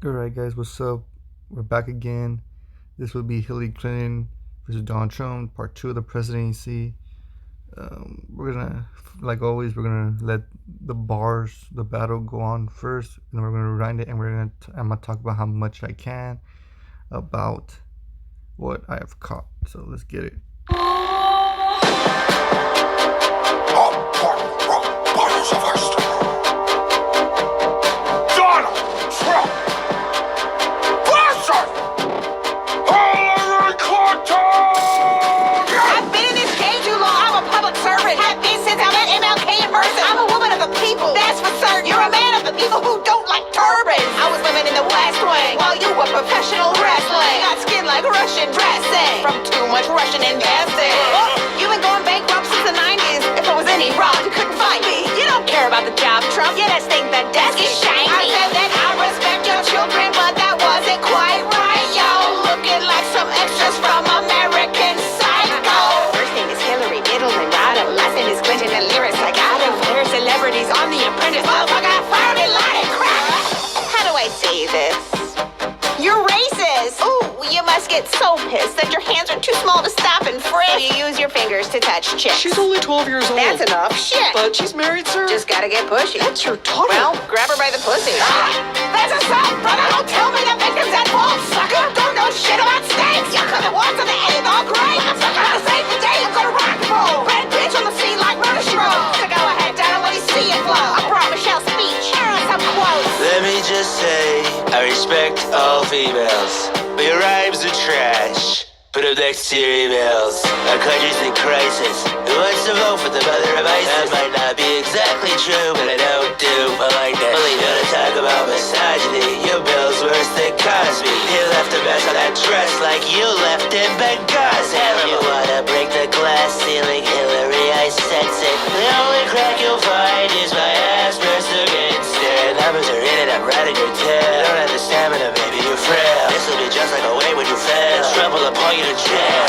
Alright, guys, what's up? We're back again. This will be Hillary Clinton versus Donald Trump, part two of the presidency. We're gonna, like always, we're gonna let the battle go on first, and then we're gonna rewind it, and I'm gonna talk about how much I can about what I have caught. So let's get it. Professional wrestling, got skin like Russian dressing from too much Russian investing. You've been going bankrupt since the 90s. If it was any wrong, you couldn't find me. You don't care about the job, Trump. You just think the desk is shiny. I said that I respect your children, but that wasn't quite right, yo. Looking like some extras from American Psycho. First name is Hillary, middle name Rada, last name is Clinton, and lyrics I got him. We're celebrities on The Apprentice. Motherfucker, I fired a lot of crap. How do I say this? You're racist! Ooh, you must get so pissed that your hands are too small to stop and frisk. So you use your fingers to touch chicks. She's only 12 years old. That's enough shit. But she's married, sir. Just gotta get pushy. That's your daughter. Well, grab her by the pussy. That's assault, brother! Don't tell me the victim's at fault, sucker! Don't know shit about snakes! You could've walked on the end of the grave! I'm gonna save the day, I'm gonna rock and roll! Red bitch on the scene like murder she rolls! So go ahead, Donna, let me see it flow! I brought Michelle's speech. Here are some quotes. Let me just say, I respect all females, but your rhymes are trash. Put them next to your emails. Our country's in crisis. Who wants to vote for the mother of ISIS? That might not be exactly true, but I don't do politeness. Only know to talk about misogyny. Your bill's worse than Cosby. You left a mess on that dress like you left in Benghazi. You wanna break the glass ceiling, Hillary, I sense it. The only crack you'll find is my ass pressed against it. Numbers are in it, I'm riding your tail. You don't have the stamina, baby, you're frail. This'll be just like a way when you fail. Trouble will point you to jail.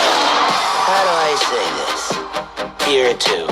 How do I say this? Year or two,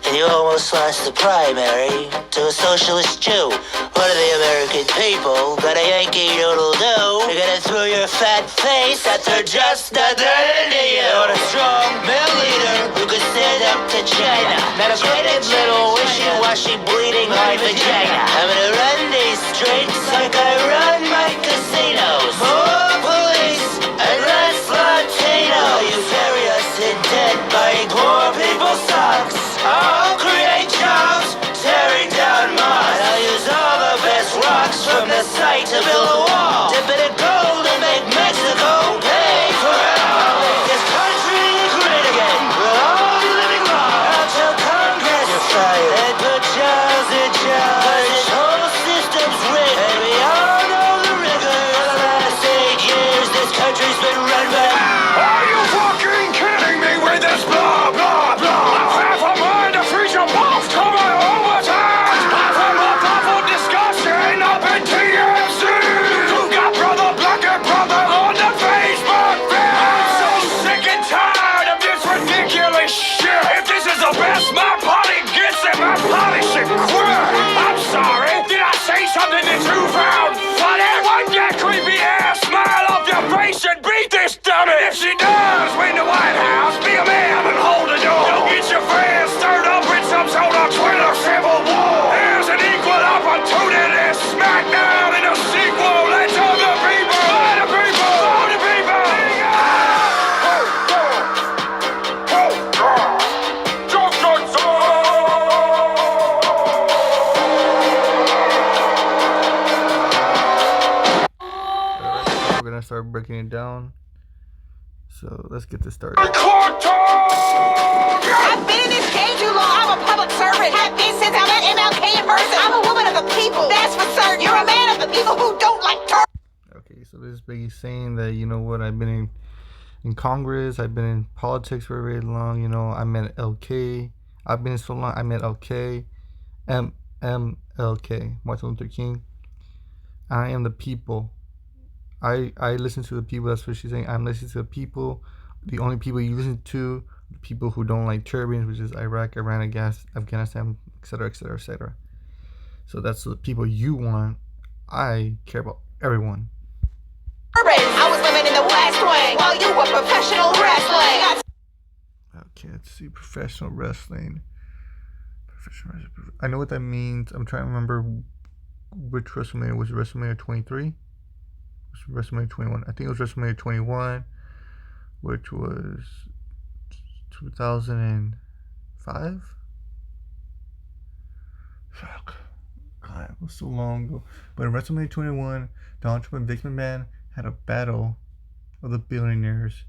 and you almost lost the primary to a socialist Jew. What are the American people got a Yankee doodle do? You're gonna throw your fat face that they're just not into you. Want a strong male leader who could stand up to China, not a graded little wishy-washy bleeding heart vagina. I'm gonna run these streets like I run my casinos. More police and less Latino. You bury us in debt buying poor people's socks. I'll create jobs, tearing down mosques. I'll use all the best rocks from the site to build a wall. Dip it in gold and make Mexico pay for it all. Make this country great again. We'll all be living long. I'll tell Congress you're fired and put jobs in jobs. This whole system's rigged, and we all know the rigor. For the last 8 years, this country's been run by. Are you fucking kidding me with this blah, blah, blah? I have a mind to freeze you both to my overtime. Half of my awful discussion up in TMZ. You got Brother Black and Brother on the Facebook feed. I'm so sick and tired of this ridiculous shit. If this is the best my party gets, then my party should quit. I'm sorry, did I say something that you found funny? Wipe that creepy ass smile off your face and beat this dummy. If she does win the White House, be a man and hold the door. Don't get your fans stirred up in some sort of Twitter civil war. There's an equal opportunity smackdown in a sequel. Let's all the people, by the people, for the people. We're gonna start breaking it down. So let's get this started. I've been in this game too long. I'm a public servant. Have been since I met MLK in person. I'm a woman of the people. That's for certain. You're a man of the people who don't like turtles. Okay, so this is Biggie saying that, you know what, I've been in Congress, I've been in politics for very long, you know, I met LK, I've been in so long, I met LK, MLK, Martin Luther King. I am the people. I listen to the people. That's what she's saying. I'm listening to the people. The only people you listen to, the people who don't like turbines, which is Iraq, Iran, Afghanistan, etc., etc., etc. So that's the people you want. I care about everyone. I was living in the West Wing while you were professional wrestling. Okay, let's see. Professional wrestling. I know what that means. I'm trying to remember which WrestleMania was. WrestleMania 23? Was WrestleMania 21? I think it was WrestleMania 21, which was 2005. Fuck. God, it was so long ago. But in WrestleMania 21, Donald Trump and Vince McMahon had a battle of the billionaires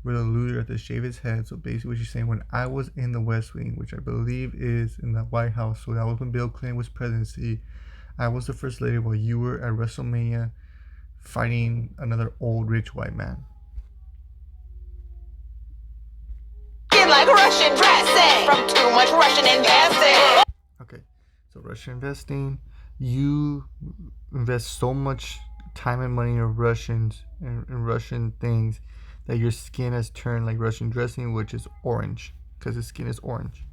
where the loser had to shave his head. So basically what she's saying, when I was in the West Wing, which I believe is in the White House, so that was when Bill Clinton was presidency, I was the first lady while you were at WrestleMania fighting another old rich white man. Like Russian dressing from too much Russian investing. Okay, so Russian investing, you invest so much time and money in Russians and Russian things that your skin has turned like Russian dressing, which is orange, because his skin is orange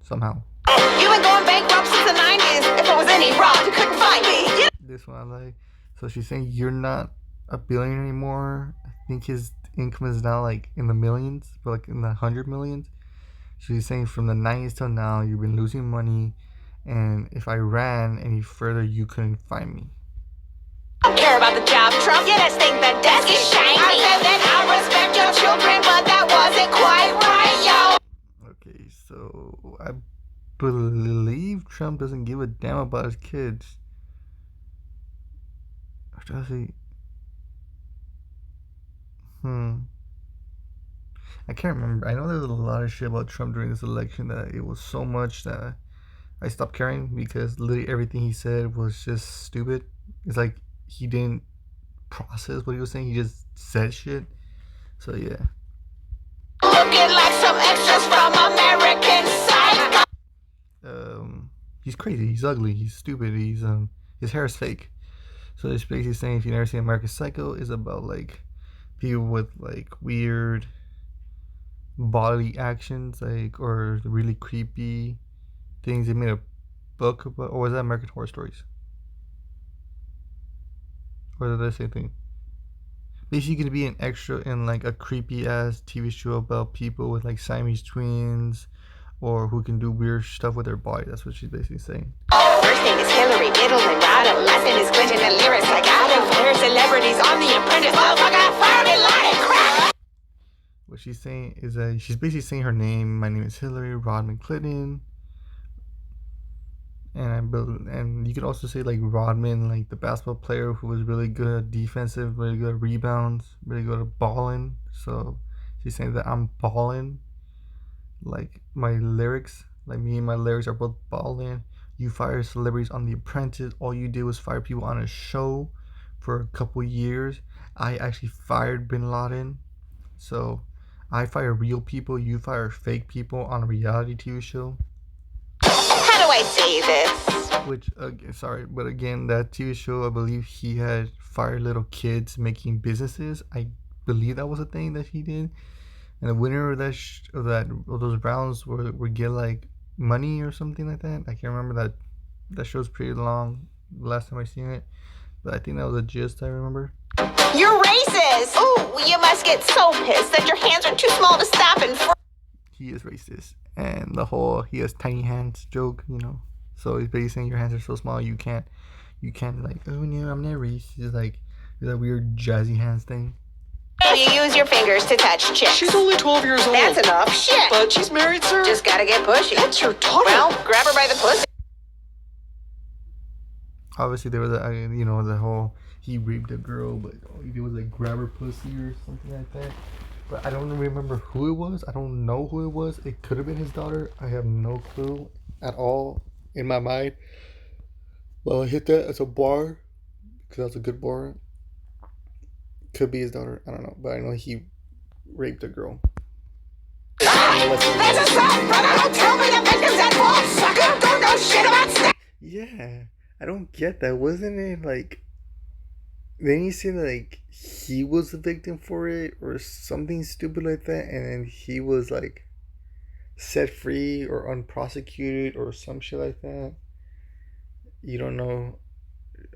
somehow. You've been going bankrupt since the 90s. If it was any rock, you couldn't find me. This one I like. So she's saying you're not a billionaire anymore. I think his income is now like in the millions, but like in the 100 millions. She's saying from the 90s till now, you've been losing money, and if I ran any further, you couldn't find me. I don't care about the job, Trump. Yeah, let's think the desk is shiny. I said that I respect your children, but that wasn't quite right, yo. Okay, so I believe Trump doesn't give a damn about his kids. Or does he? I can't remember. I know there was a lot of shit about Trump during this election that it was so much that I stopped caring because literally everything he said was just stupid. It's like he didn't process what he was saying. He just said shit. So yeah. Looking like some extras from American Psycho. He's crazy. He's ugly. He's stupid. His hair is fake. So it's basically saying if you never seen American Psycho, it's about like people with like weird bodily actions, like or really creepy things. They made a book about, or was that American Horror Stories? Or is that the same thing? Basically, you can be an extra in like a creepy ass TV show about people with like Siamese twins, or who can do weird stuff with their body. That's what she's basically saying. First name is Hillary, middle name Otto, last name is Clinton, and lyrics like Otto. Her celebrities on The Apprentice, motherfucker, I found it like crack. What she's saying is that she's basically saying her name. My name is Hillary Rodham Clinton, and you could also say like Rodman, like the basketball player who was really good at defensive, really good at rebounds, really good at balling. So she's saying that I'm balling. Like my lyrics, like me and my lyrics are both balling. You fire celebrities on The Apprentice. All you did was fire people on a show for a couple years. I actually fired Bin Laden. So I fire real people. You fire fake people on a reality TV show. How do I say this? Which, sorry, but again, that TV show, I believe he had fired little kids making businesses. I believe that was a thing that he did. And the winner of of those rounds would get like money or something like that. I can't remember that show's pretty long. Last time I seen it, but I think that was a gist I remember. You're racist. Ooh, you must get so pissed that your hands are too small to stop and. He is racist, and the whole he has tiny hands joke, you know. So he's basically saying your hands are so small you can't like, oh no, I'm not racist. It's like that weird jazzy hands thing. You use your fingers to touch chicks. She's only 12 years old. That's enough. Shit. But she's married, sir. Just gotta get pushy. That's your daughter. Well, grab her by the pussy. Obviously, there was the whole he raped a girl, but all he did was like grab her pussy or something like that. But I don't remember who it was. I don't know who it was. It could have been his daughter. I have no clue at all in my mind. Well, I hit that as a bar because that's a good bar. Could be his daughter. I don't know, but I know he raped a girl. That's a song, brother. Don't tell me the victims at fault, sucker. Don't know shit about sex. Yeah, I don't get that. Wasn't it like? Then you say like he was the victim for it or something stupid like that, and then he was like set free or unprosecuted or some shit like that. You don't know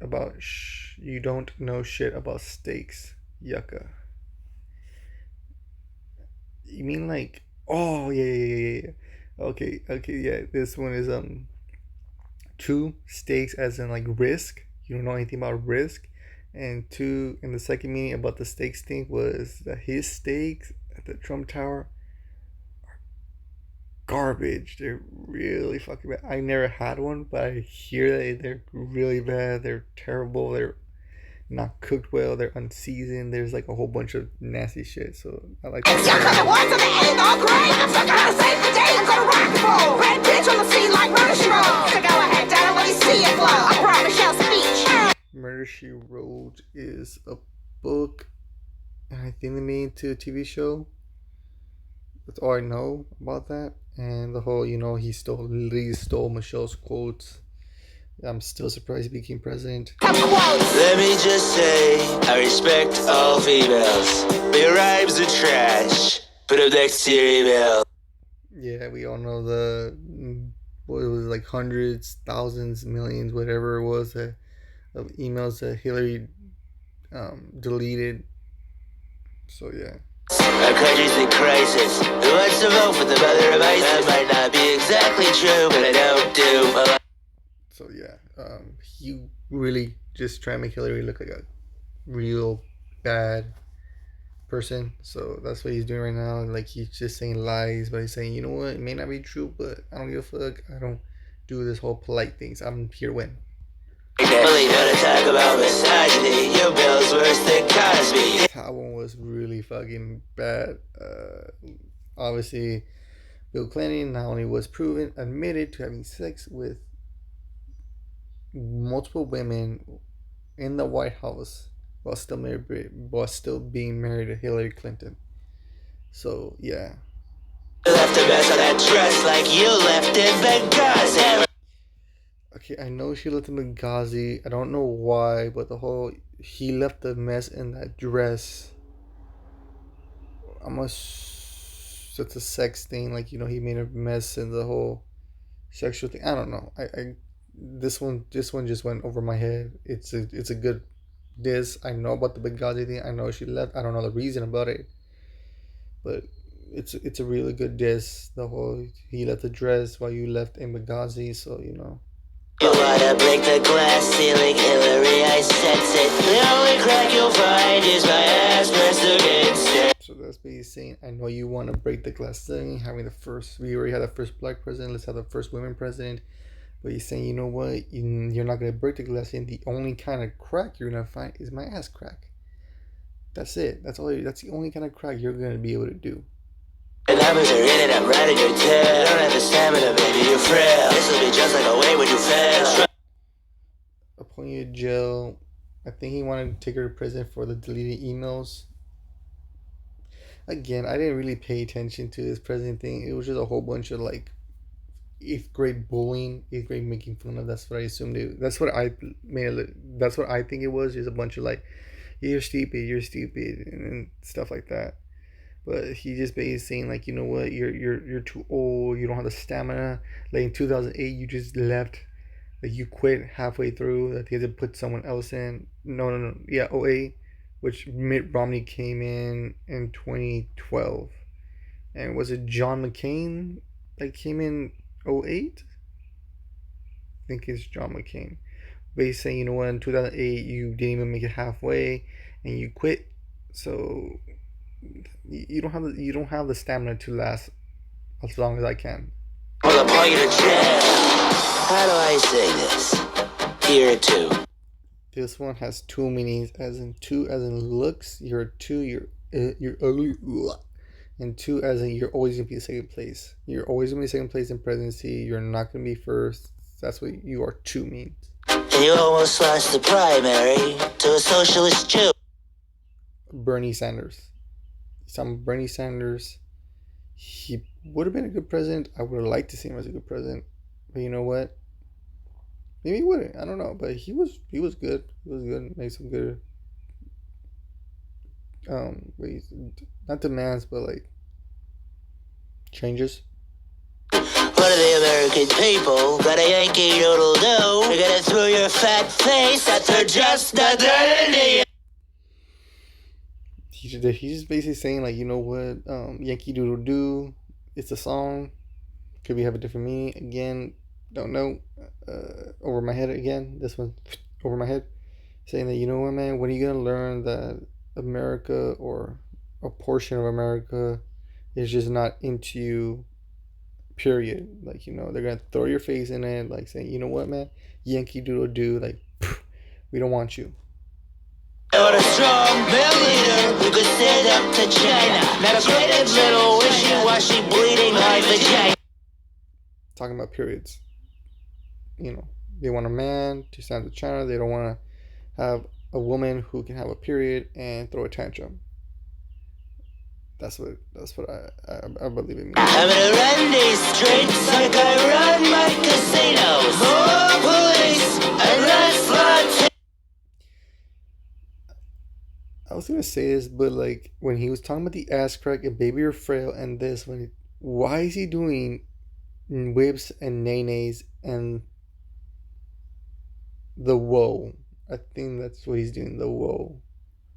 about you don't know shit about steaks. Yucca. You mean like, oh yeah. Okay, yeah. This one is two, stakes as in like risk. You don't know anything about risk. And two, in the second meeting about the stakes thing was that his stakes at the Trump Tower are garbage. They're really fucking bad. I never had one, but I hear that they're really bad. They're terrible. They're not cooked well. They're unseasoned. There's like a whole bunch of nasty shit. So I like. It's your kind of words of the end, all great. I'm stuck on to save the day. I'm gonna rock and roll. Red bitch on the scene like murder she wrote. So go ahead, down when you see it flow. I brought Michelle's speech. Murder She Wrote is a book, and I think they made it into a TV show. That's all I know about that. And the whole, he literally stole Michelle's quotes. I'm still surprised he became president. Let me just say, I respect all females, but your rhymes are trash. Put up next to your email. Yeah, we all know what it was, like hundreds, thousands, millions, whatever it was, of emails that Hillary deleted. So yeah. Our country's in crisis. Who wants to vote for the mother of ISIS? That might not be exactly true, but I don't do. So yeah, he really just trying to make Hillary look like a real bad person. So that's what he's doing right now. Like, he's just saying lies, but he's saying, you know what, it may not be true, but I don't give a fuck. I don't do this whole polite things. I'm here to win. Only gonna talk about misogyny. Your bill's worse than Cosby. That one was really fucking bad. Obviously, Bill Clinton not only was admitted to having sex with multiple women in the White House while still being married to Hillary Clinton. So yeah. Left a mess on that dress like you left in Benghazi. Okay, I know she left in Benghazi. I don't know why, but he left a mess in that dress. It's a sex thing. Like, he made a mess in the whole sexual thing. I don't know. This one just went over my head. It's a good diss. I know about the Benghazi thing. I know she left. I don't know the reason about it, but it's a really good diss. The whole he left the dress while you left in Benghazi. So You wanna break the glass ceiling, Hillary, I sense it. The only crack you'll find is my ass pressed against it. So that's what he's saying. I know you want to break the glass ceiling, we already had the first black president, let's have the first women president. But he's saying, you know what, you're not going to break the glass ceiling. The only kind of crack you're going to find is my ass crack. That's it. That's the only kind of crack you're going to be able to do. The numbers are in it, I'm riding your tail. You don't have the stamina, baby, you're frail. This'll be just like a way when you fail. Appointing you to jail. I think he wanted to take her to prison for the deleted emails. Again, I didn't really pay attention to this president thing. It was just a whole bunch of like 8th grade bullying, 8th grade making fun of. That's what I assumed it. That's what I think it was. Just a bunch of like, you're stupid, and stuff like that. But he just basically saying like, you know what, you're too old, you don't have the stamina. Like in 2008, you just left, like you quit halfway through. That he had to put someone else in. No. Yeah, 08, which Mitt Romney came in 2012, and was it John McCain that came in 08? I think it's John McCain. Basically saying, you know what, in 2008 you didn't even make it halfway, and you quit. So you don't have the stamina to last as long as I can. Well, I'll pull you to jail. How do I say this? Here too. This one has two meanings, as in looks. You're ugly, and two as in you're always gonna be second place. You're always gonna be second place in presidency. You're not gonna be first. That's what you are two means. You almost lost the primary to a socialist Jew. Bernie Sanders. Bernie Sanders. He would have been a good president. I would have liked to see him as a good president. But you know what? Maybe he wouldn't. I don't know. But he was good. He was good. Made some good not demands, but like changes. What of the American people got a Yankee Doodle do. You're gonna throw your fat face that they're just not that Indian. He's just basically saying, like, you know what, Yankee Doodle Doo, it's a song. Could we have a different meaning? Again, don't know. Over my head again. This one, over my head. Saying that, you know what, man, when are you going to learn that America, or a portion of America, is just not into you, period. Like, you know, they're going to throw your face in it, like saying, you know what, man, Yankee Doodle Doo, like, we don't want you. I want a strong male leader who could stand up to China. Not a creative little wishy-washy bleeding heart vagina. Talking about periods. You know, they want a man to stand to China. They don't want to have a woman who can have a period and throw a tantrum. That's what I believe it means. I'm gonna run these streets like I run my casinos. More police and less Latino. I was gonna say this, but like when he was talking about the ass crack and baby you're frail and this, why is he doing whips and nays and the whoa? I think that's what he's doing, the whoa,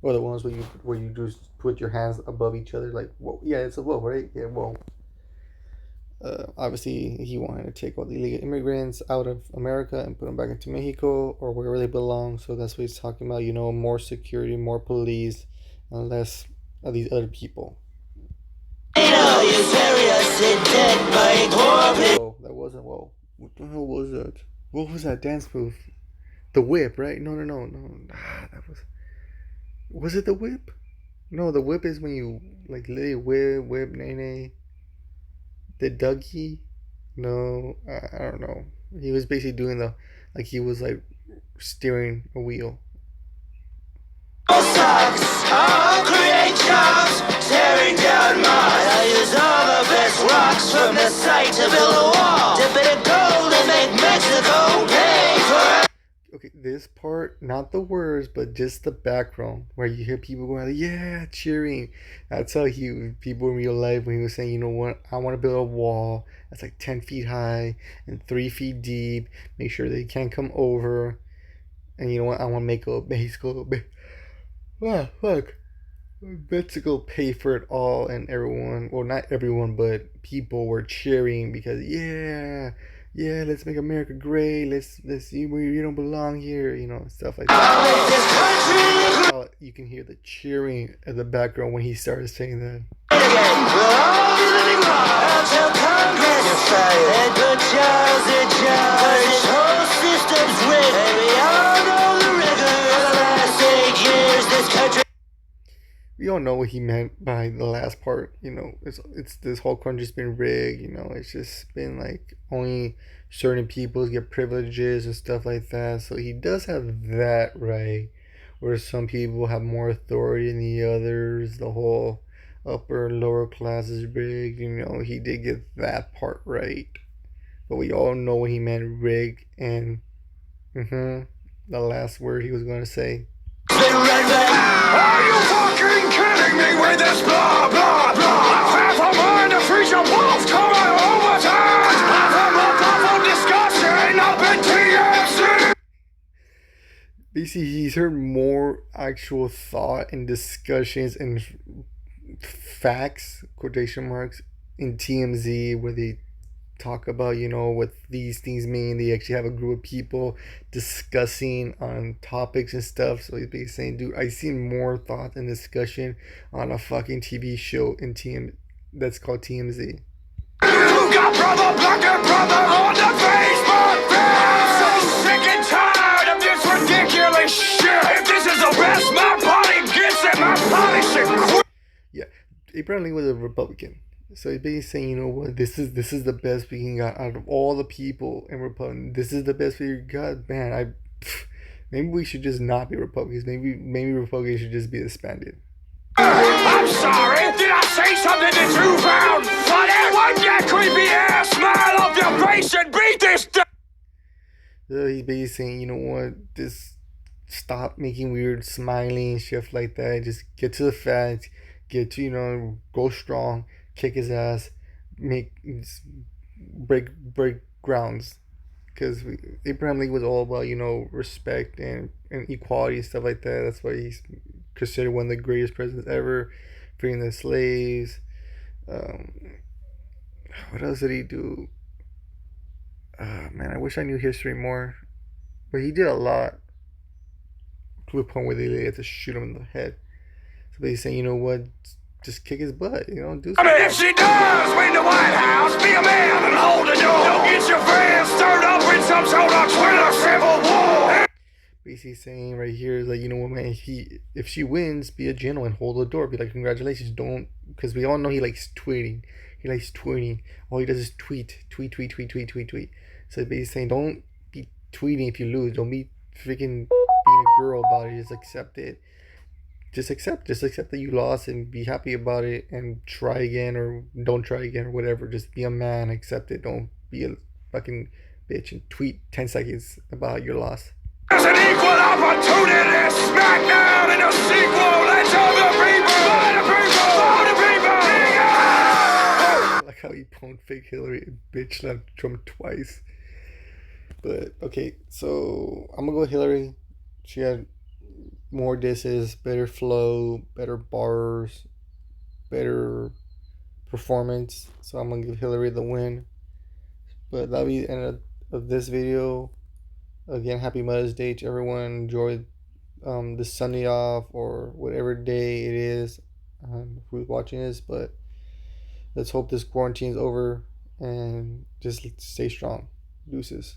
or the ones where you just put your hands above each other, like whoa. Yeah, it's a whoa, right? Yeah, whoa. Obviously, he wanted to take all the illegal immigrants out of America and put them back into Mexico or wherever they belong. So that's what he's talking about. You know, more security, more police, and less of these other people. You serious and dead by poor people. Whoa, that wasn't whoa. What the hell was that? What was that dance move? The whip, right? No. That was. Was it the whip? No, the whip is when you like literally whip, nay. The Dougie? No, I don't know. He was basically doing he was like steering a wheel. Sucks. I'll create jobs, tearing down mines. I'll use all the best rocks from the site to build a wall. Dip it in gold and make Mexico pay for it. Okay, this part, not the words, but just the background where you hear people going, yeah, cheering. That's how people in real life, when he was saying, you know what, I want to build a wall that's like 10 feet high and 3 feet deep, make sure they can't come over. And you know what, I want to make a Mexico pay for it all, and everyone, well, not everyone, but people were cheering because, yeah, let's make America great. Let's see where you don't belong here, you know, stuff like that. You can hear the cheering in the background when he started saying that. We all know what he meant by the last part. You know, it's this whole country's been rigged. You know, it's just been like only certain people get privileges and stuff like that. So he does have that right, where some people have more authority than the others. The whole upper and lower class is rigged. You know, he did get that part right. But we all know what he meant, rigged, and the last word he was going to say. Are you fucking kidding me with this blah, blah, blah? I've half a mind to freeze you both to my overtime. I've had more awful discussion up in TMZ. Basically, he's heard more actual thought and discussions and facts, quotation marks, in TMZ, where they talk about, you know, what these things mean. They actually have a group of people discussing on topics and stuff. So he's basically saying, dude, I've seen more thought and discussion on a fucking TV show in that's called TMZ. You got brother black and brother on the Facebook page. I'm so sick and tired of this ridiculous shit. If this is the best my party gets, then my party should quit. Yeah, Abraham Lincoln was a Republican. So he's basically saying, you know what, this is the best we can get out of all the people in Republican. This is the best we got, man. Maybe we should just not be Republicans. Maybe Republicans should just be disbanded. I'm sorry. Did I say something that you found funny? Wipe that creepy ass smile off your face and beat this. So he's basically saying, you know what, just stop making weird smiling stuff like that. Just get to the facts. Get to, you know, go strong. Kick his ass, break grounds, because Abraham Lincoln was all about, respect and equality and stuff like that. That's why he's considered one of the greatest presidents ever, freeing the slaves. What else did he do? Man, I wish I knew history more, but he did a lot, to a point where they had to shoot him in the head. So they saying, you know what, just kick his butt, do I something. mean, if she does win the White House, be a man and hold the door. Don't get your friends stirred up in some sort of Twitter civil war. Basically saying right here is like, you know what, man, if she wins, be a gentleman, hold the door, be like, congratulations, don't, because we all know he likes tweeting. All he does is tweet. So basically saying, don't be tweeting if you lose. Don't be freaking being a girl about it. Just accept it. Just accept that you lost and be happy about it and try again, or don't try again, or whatever. Just be a man, accept it. Don't be a fucking bitch and tweet 10 seconds about your loss. There's an equal opportunity smackdown in the sequel. Let's all the people, for the people, for the people. I like how he pwned fake Hillary and bitch slapped Trump twice. But okay, so I'm gonna go with Hillary. She had more disses, better flow, better bars, better performance. So I'm gonna give Hillary the win. But that'll be the end of this video. Again, happy Mother's Day to everyone. Enjoy this Sunday off, or whatever day it is who's watching this. But let's hope this quarantine is over and just stay strong. Deuces.